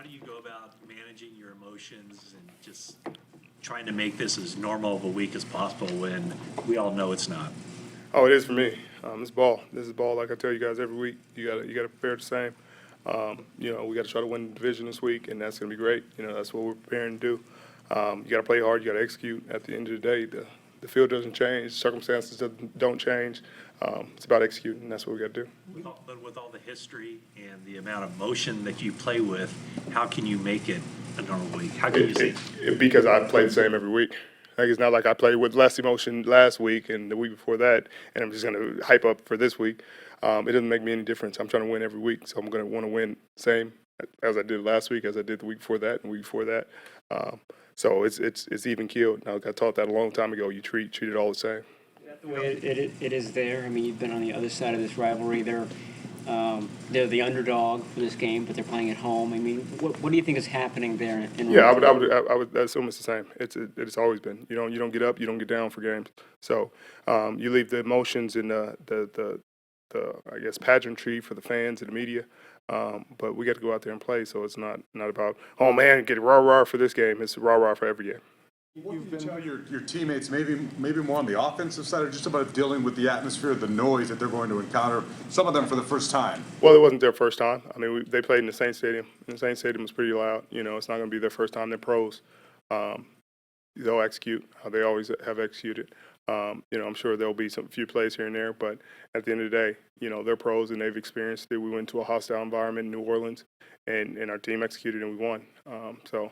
do you go about managing your emotions and just trying to make this as normal of a week as possible when we all know it's not? Oh, it is for me. It's ball. This is ball. Like I tell you guys every week, you gotta prepare the same. We got to try to win the division this week, and that's gonna be great. That's what we're preparing to do. You got to play hard. You got to execute. At the end of the day, the field doesn't change. Circumstances don't change. It's about executing, and that's what we got to do. But with all the history and the amount of motion that you play with, how can you make it a normal week? How can you say? Because I play the same every week. Like, it's not like I played with less emotion last week and the week before that, and I'm just going to hype up for this week. It doesn't make me any difference. I'm trying to win every week, so I'm going to want to win same as I did last week, as I did the week before that, and the week before that. So it's even keeled. Now, I taught that a long time ago. You treat it all the same. The way it is there. I mean, you've been on the other side of this rivalry. They're the underdog for this game, but they're playing at home. I mean, what do you think is happening there? Yeah, I would assume it's the same. It's always been. You don't get up, you don't get down for games. So you leave the emotions and the I guess pageantry for the fans and the media. But we got to go out there and play. So it's not about, oh man, get rah rah for this game. It's rah rah for every game. What can you tell your teammates, maybe more on the offensive side, or just about dealing with the atmosphere, the noise that they're going to encounter, some of them for the first time? Well, it wasn't their first time. I mean, they played in the Saints Stadium, and the Saints Stadium was pretty loud. It's not going to be their first time. They're pros. They'll execute how they always have executed. I'm sure there'll be some few plays here and there, but at the end of the day, they're pros and they've experienced it. We went to a hostile environment in New Orleans, and our team executed and we won. So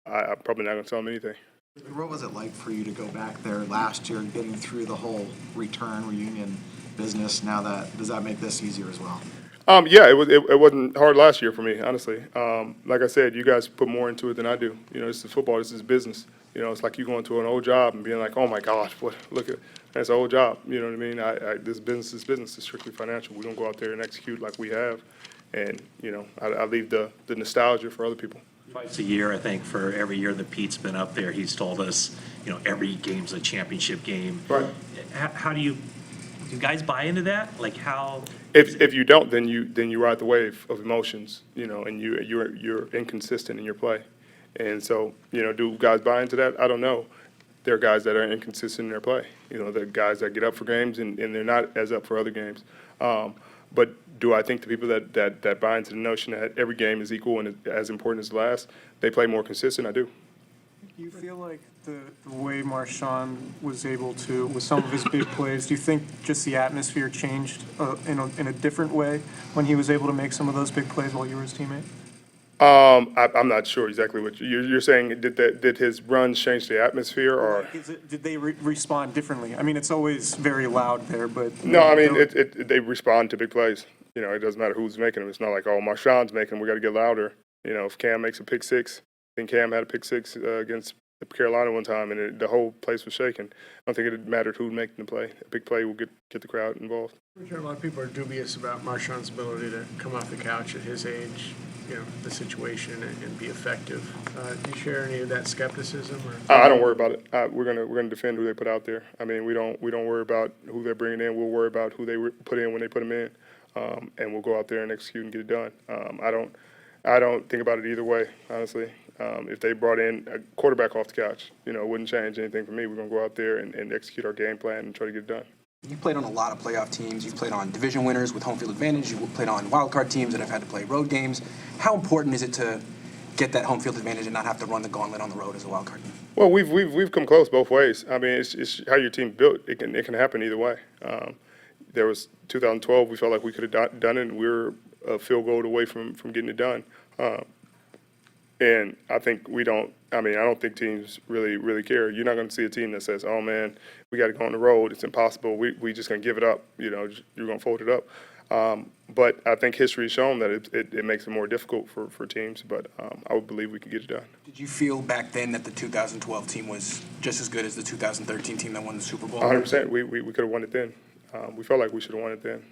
I'm probably not going to tell them anything. What was it like for you to go back there last year, getting through the whole reunion business? Does that make this easier as well? Yeah, it wasn't hard last year for me, honestly. Like I said, you guys put more into it than I do. This is football, this is business. It's like you going to an old job and being like, oh my gosh, look at that's an old job. You know what I mean? This business is business. It's strictly financial. We don't go out there and execute like we have, and I leave the nostalgia for other people. Twice a year, I think, for every year that Pete's been up there, he's told us, every game's a championship game. Right. How do guys buy into that? Like how? If you don't, then you ride the wave of emotions, and you're inconsistent in your play, and so do guys buy into that? I don't know. There are guys that are inconsistent in their play. The guys that get up for games and they're not as up for other games. But do I think the people that buy into the notion that every game is equal and as important as the last, they play more consistent? I do. Do you feel like the way Marshawn was able to, with some of his big plays, do you think just the atmosphere changed in a different way when he was able to make some of those big plays while you were his teammate? I'm not sure exactly what you're saying. Did his runs change the atmosphere, or Did they respond differently? I mean, it's always very loud there, but no? I mean, they respond to big plays. It doesn't matter who's making them. It's not like, oh, Marshawn's making them, we got to get louder. If Cam makes a pick six, I think Cam had a pick six against Carolina one time, and the whole place was shaking. I don't think it mattered who's making the play. A big play will get the crowd involved. I'm sure a lot of people are dubious about Marshawn's ability to come off the couch at his age, the situation, and be effective. Do you share any of that skepticism? Or? I don't worry about it. We're gonna defend who they put out there. I mean, we don't worry about who they're bringing in. We'll worry about who they put in when they put them in, and we'll go out there and execute and get it done. I don't think about it either way, honestly. If they brought in a quarterback off the couch, it wouldn't change anything for me. We're going to go out there and execute our game plan and try to get it done. You've played on a lot of playoff teams. You've played on division winners with home field advantage. You've played on wildcard teams that have had to play road games. How important is it to get that home field advantage and not have to run the gauntlet on the road as a wildcard? Well, we've come close both ways. I mean, it's how your team built. It can happen either way. There was 2012. We felt like we could have done it, and we were a field goal away from getting it done. And I think I don't think teams really care. You're not going to see a team that says, oh, man, we got to go on the road. It's impossible. We just going to give it up. You're going to fold it up. But I think history has shown that it makes it more difficult for teams. But I would believe we can get it done. Did you feel back then that the 2012 team was just as good as the 2013 team that won the Super Bowl? 100%. We could have won it then. We felt like we should have won it then.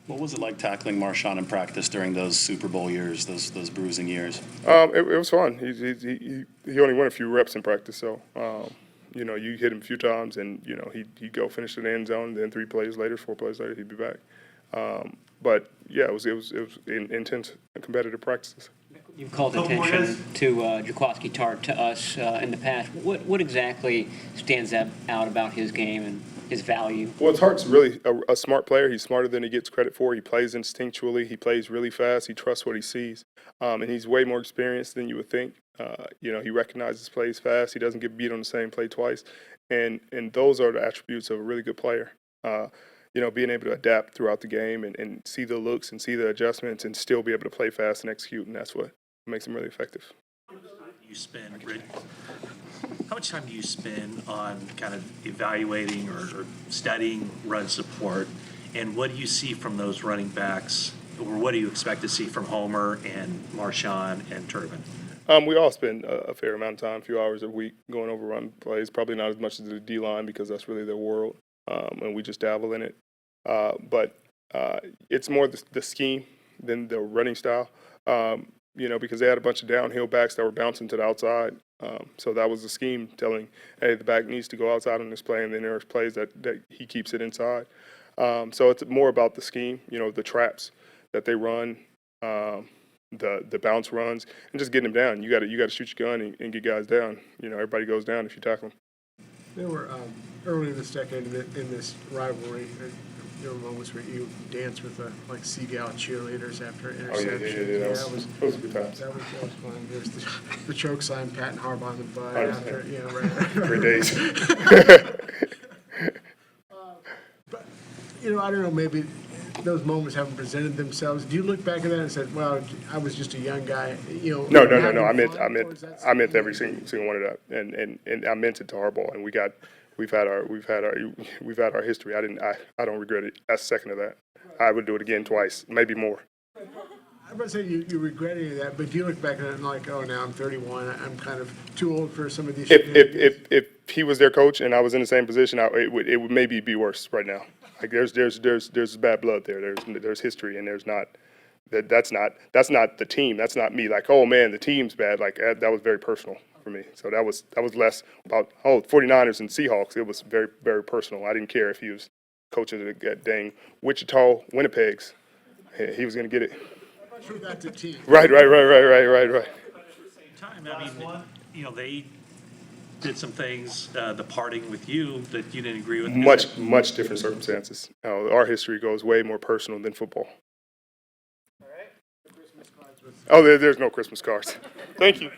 What was it like tackling Marshawn in practice during those Super Bowl years, those bruising years? It was fun. He only went a few reps in practice, so you hit him a few times, and he'd go finish in the end zone. Then 4 plays later, he'd be back. But yeah, it was intense and competitive practices. You've called attention to Jaquaski Tart to us in the past. What exactly stands out about his game and his value? Well, Hart's really a smart player. He's smarter than he gets credit for. He plays instinctually. He plays really fast. He trusts what he sees. And he's way more experienced than you would think. He recognizes plays fast. He doesn't get beat on the same play twice. And those are the attributes of a really good player. Being able to adapt throughout the game and see the looks and see the adjustments and still be able to play fast and execute. And that's what makes him really effective. How much time do you spend on kind of evaluating or studying run support, and what do you see from those running backs, or what do you expect to see from Homer and Marshawn and Turbin? We all spend a fair amount of time, a few hours a week, going over run plays. Probably not as much as the D-line because that's really their world, and we just dabble in it. But it's more the scheme than the running style. Because they had a bunch of downhill backs that were bouncing to the outside. So that was the scheme, telling, hey, the back needs to go outside on this play, and then there's plays that he keeps it inside. So it's more about the scheme, the traps that they run, the bounce runs, and just getting them down. You got to shoot your gun and get guys down. Everybody goes down if you tackle them. There were, early in this decade, in this rivalry, there were moments where you danced with like Seagal cheerleaders after interception. Yeah. That was a good time. That was fun. There's the choke sign, patting Harbaugh on the butt I after, understand. right. Great days. But, I don't know, maybe those moments haven't presented themselves. Do you look back at that and said, well, I was just a young guy, No. having I fun, or is that meant something every single one of that, and I meant it to Harbaugh. And we've had our history. I don't regret it a second of that. I would do it again twice, maybe more. I'm not saying you regret any of that, but do you look back at it and like, oh, now I'm 31, I'm kind of too old for some of these. If he was their coach and I was in the same position, it would maybe be worse right now. Like there's bad blood there. There's history, and there's not. That's not the team. That's not me. Like, oh man, the team's bad. Like that was very personal for me. So that was less about 49ers and Seahawks. It was very, very personal. I didn't care if he was coaching the dang Wichita Winnipegs. He was going to get it. Through that to team. Right. Time, they did some things, the parting with you, that you didn't agree with. Much different circumstances. Our history goes way more personal than football. Oh, there's no Christmas cards. Thank you.